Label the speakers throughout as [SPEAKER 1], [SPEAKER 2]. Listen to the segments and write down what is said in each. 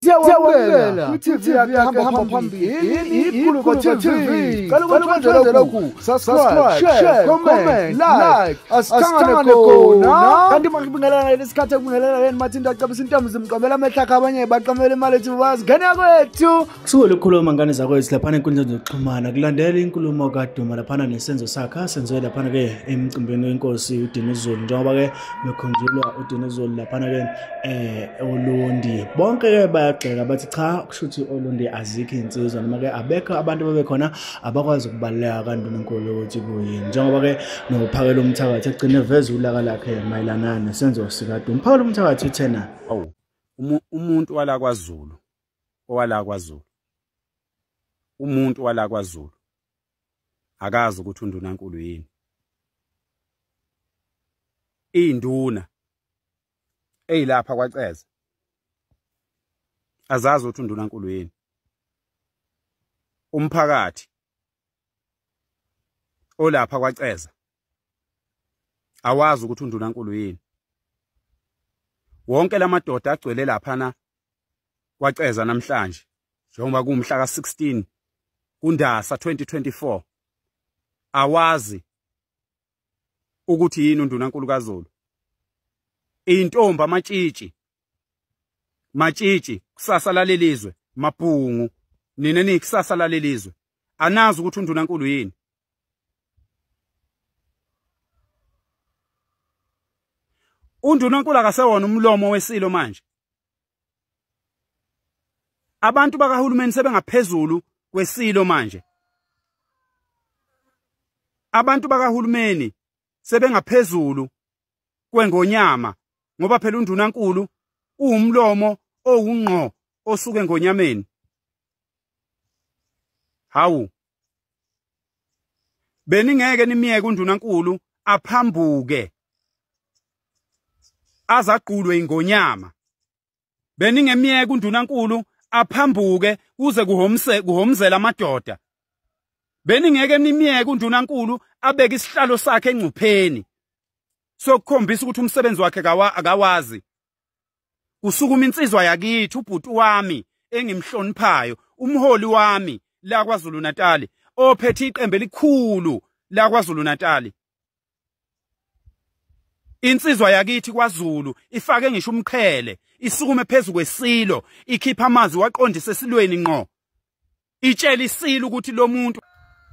[SPEAKER 1] Siyawabukela TV yakhe hamba phambili iNkulu TV. Kaloku kwenzela ku subscribe, share, comment, like. Asikhangane khona. Kanti makubingelela lesikhathi ekubingelela yena mathinta acabisa intombi zimqomela amehlakha abanye baqamela imali ethi bazi ngene kwethu.
[SPEAKER 2] Kusuke ukukhuluma ngane zakwethu lapha enkundleni zokuxhumana kulandela inkulumo kaDuma lapha nesenzo sakhe senziwe lapha ke emcimbini wenkosi uDinizulu njengoba ke bekhonjulwa uDinizulu lapha ke uLundi bonke ke bayagxeka bathi cha kushuthi uLundi azikho insizwa noma ke abekho abantu bebekhona abakwazi ukubaleka kaNduna enkulu ukuthi kuyini njengoba ke noPhakelumthakathi egcine veza ulaka lakhe mayelana nesenzo sikaDuma. Phakelumthakathi uthena
[SPEAKER 3] umuntu wala kwaZulu owala kwaZulu umuntu wala kwaZulu akazi ukuthi uNduna enkulu yini. Induna eyilapha kwaCeza azazi ukuthi uNduna enkulu yini. Umphakathi olapha kwaCeza awazi ukuthi uNduna enkulu yini. Wonke lamadoda agcwele lapha kwaCeza namhlanje njengoba kumhla ka16 kuNdasa 2024 awazi ukuthi yini uNduna enkulu kaZulu. Intombi matshitshi kusasa lalelizwe mabhungu nini kusasa lalelizwe anazi ukuthi uNduna enkulu yini. uNduna enkulu akasewona umlomo wesilo manje. Abantu bakahulumeni sebengaphezulu kwesilo manje. Abantu bakahulumeni sebengaphezulu kwengonyama ngoba phela uNduna enkulu uwumlomo owungqo osuke ngonyameni. Hawu beningeke nimiyeke uNduna enkulu aphambuke azaqulwe ingonyama. Beningemiyeke uNduna enkulu aphambuke kuze kuhomzela amadoda. Beningeke nimiyeke uNduna enkulu abeke isihlalo sakhe engcupheni sokukhombisa ukuthi umsebenzi wakhe akawazi. Usukuma insizwa yakithi ubhuti wami engimhloniphayo umholi wami la kwaZulu Natal ophethe iqembe elikhulu la kwaZulu Natal. Insizwa yakithi kwaZulu ifake ngisho umqhele isukume phezulu kwesilo ikhipha amazi waqondisa esilweni ngqo. Itshela isilo ukuthi lo muntu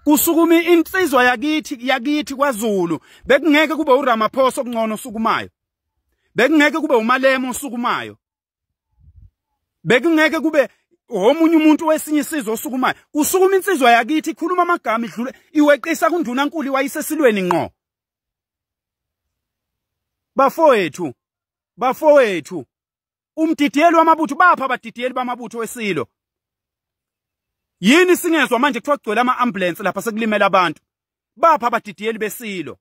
[SPEAKER 3] kusukuma insizwa yakithi kwaZulu bekungeke kube uRamaphosa okungcono osukumayo. Bekungeke kube uMalema osukumayo. Bekungeke kube omunye umuntu wesinye isizwe osukumayo. Kusukuma insizwa yakithi ikhuluma amagama idlule iweqisa kuNduna enkulu wayisesilweni ngqo. Bafowethu umdidiyeli wamabutho bapha abadidiyeli bamabutho wesilo. Yini singezwe manje kuthiwa kugcwele ama-ambulance lapha sekulimela abantu. Bapha abadidiyeli besilo.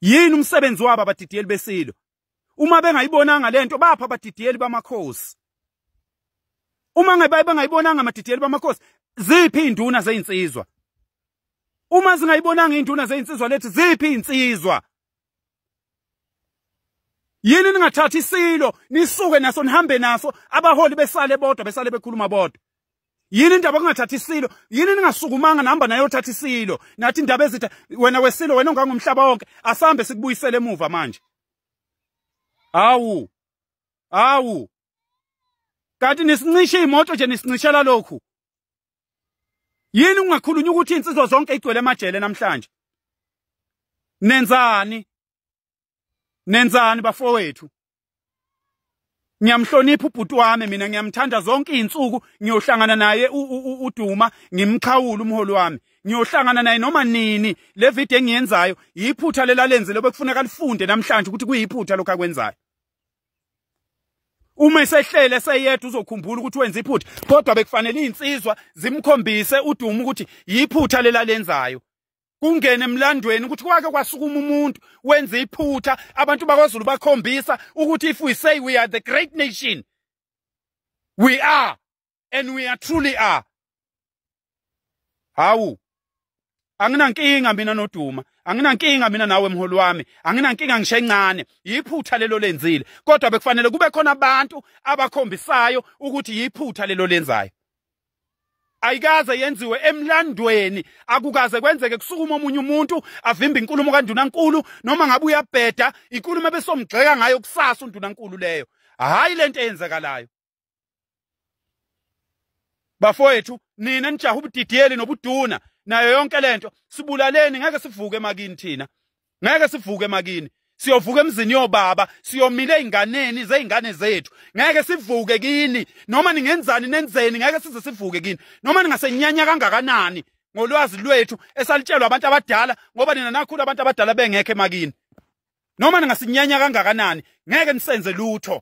[SPEAKER 3] Yini umsebenzi wabo abadidiyeli besilo. Uma bengayibonanga lento bapha abadidiyeli bamakhosi. Uma bengayibonanga amadidiyeli bamakhosi ziphi induna zezinsizwa. Uma zingayibonanga induna zezinsizwa lethi ziphi insizwa. Yini ningathathi isilo nisuke naso nihambe naso abaholi besale bodwa besale bekhuluma bodwa. Yini indaba kungathathi isilo. Yini ningasukumanga nahamba nayo thatha isilo nathi indaba ezitha wena wesilo wena ongangumhlaba wonke asambe sikubuyisele emuva manje. Awu kanti nisincishe imoto nje nisincishela lokhu. Yini ungakhulunywa ukuthi insizwa zonke igcwele emajele namhlanje. Nenzani bafowethu. Ngiyamhlonipha ubhuti wami mina ngiyamthanda zonke izinsuku ngiyohlangana naye uDuma ngimqhawula umholi wami. Ngiyohlangana naye noma nini le video engiyenzayo yiphutha lelalenzile bekufuneka lifunde namhlanje ukuthi kuyiphutha lokho akwenzayo. Uma esehlele seyedwa uzokhumbula ukuthi wenza iphutha kodwa bekufanele izinsizwa zimkhombise uDuma ukuthi yiphutha lelalenzayo. Kungene emlandweni ukuthi kwake kwasukuma umuntu wenza iphutha abantu bakwaZulu bakhombisa ukuthi if we say we are the great nation we are and we are truly are. Hawu Anginankinga mina noDuma, anginankinga mina nawe mholi wami, anginankinga ngisho encane, yiphutha lelo lenzile. Kodwa bekufanele kube khona abantu abakhombisayo ukuthi yiphutha lelo lenzayo. Ayikaze yenziwe emlandweni, akukaze kwenzeke kusukuma omunye umuntu avimba inkulumo kaNdunankulu noma ngabe uyabheda inkulumo ebesomgxeka ngayo kusasa uNdunankulu leyo. Hayi lento eyenzekalayo. Bafowethu, nina nijaha ubudidiyeli nobuduna nayo yonke lento, sibulaleni, ngeke sivuke emakini thina. Ngeke sivuke emakini. Siyovuka emzini yobaba, siyomile einganeni zeingane zethu. Ngeke sivuke kini, noma ningenzani nenzeni, ngeke size sivuke kini. Noma ningasenyanya kangakanani ngolwazi lwethu esalitshelwa abantu abadala, ngoba nina nakhulu abantu abadala bengekho emakini. Noma ningasinyanya kangakanani, ngeke nisenze lutho.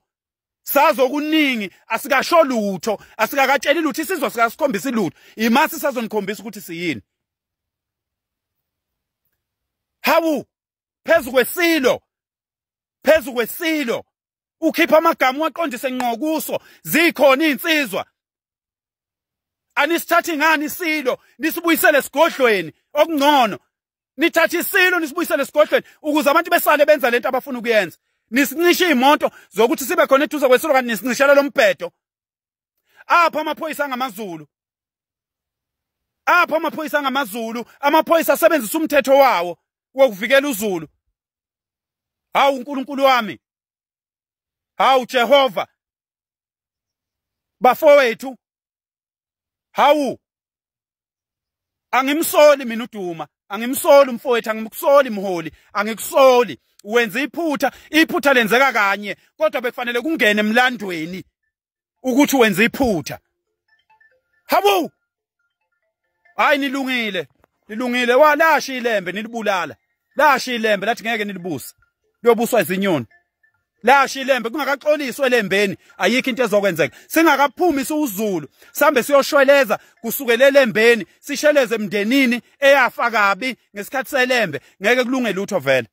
[SPEAKER 3] Sazo kuningi asikasho lutho, asikakatsheli lutho, isizwe sikasikhombisa lutho. Imasi sazonikhombisa ukuthi siyini. Hawu, phezu kwesilo, ukhipha amagama waqondise ngqo kuso, zikhona insizwa. Anisithathi ngani isilo, nisibuyisele esigodlweni okungcono. Nithatha isilo nisibuyisele esigodlweni ukuze abantu besale benza lento abafuna ukuyenza. Nisincishe imoto zokuthi sibe khona eduze kwesilo kanti nisincishela lo mbhedo. Apha amaphoyisa angamaZulu. Apha amaphoyisa angamaZulu, amaphoyisa asebenzisa umthetho wawo wokuvikela uZulu. Hawu uNkulunkulu wami. Hawu Jehova. Bafowethu. Hawu. Angimsoli mina uDuma, angimsoli umfowethu, angimkusoli mholi, angikusoli. Wenza iphutha lenzeka kanye, kodwa bekufanele kungene emlandweni ukuthi wenza iphutha. Hawu. Hayi nilungile, walasha ilembe nilibulala. Lasha ilembe lathi ngeke nilibuse. Liyobuswa izinyoni. Lasha ilembe kungakaxoliswa elembeni, ayikho into ezokwenzeka. Singakaphumi uZulu, sambe siyoshweleza kusukela elembeni, sisheleze emndenini eyafa kabi ngesikhathi selembe, ngeke kulunge lutho vele.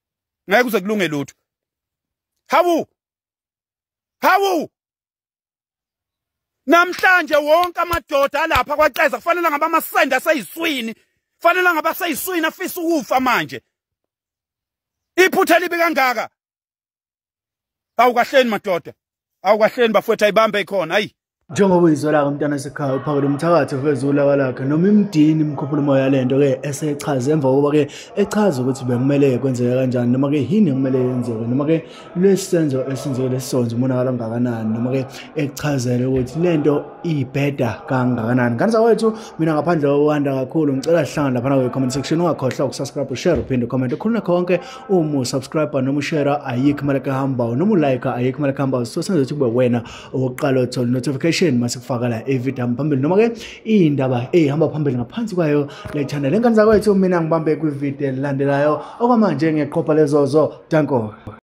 [SPEAKER 3] Ngeke kuze kulunge lutho. Hawu. Namhlanje wonke amadoda alapha kwaXeza kufanele ngaba amasenda aseyiswini. Kufanele ngaba aseyiswini afisa ukufa manje. Iphutha libi kangaka. Awukahleni madoda. Awukahleni bafowethu ayibambe ikhona, hayi.
[SPEAKER 2] Njengoba uyizwela umntana esekhaya uPhakelumthakathi uveza ulaka lakhe noma imdini imkhuphula umoya yalento ke esechaza emva kokuba ke echaza ukuthi bekumele kwenzeke kanjani noma ke yini kumele yenzeke noma ke lesenzo esenzeke lesonzo umonakala kangakanani noma ke echazele ukuthi lento ibheda kangakanani. Ngani wethu mina ngaphandle kokwanda kakhulu ngicela sihlangana lapha na comment section, ungakhohlwa ukusubscribe, ushare, uphinde comment, ukhuluna konke uma usubscribe noma ushare ayikho imali kahamba noma ulike ayikho imali kahamba, so senze ukuthi kube wena oqala uthola notification masikufaka la evideo phambili noma ke indaba ehamba phambili ngaphansi kwayo le channel. Engane zakwethu mina ngibambe kwivideo elandelayo okwamanje ngeqhopha lezozo. Danko.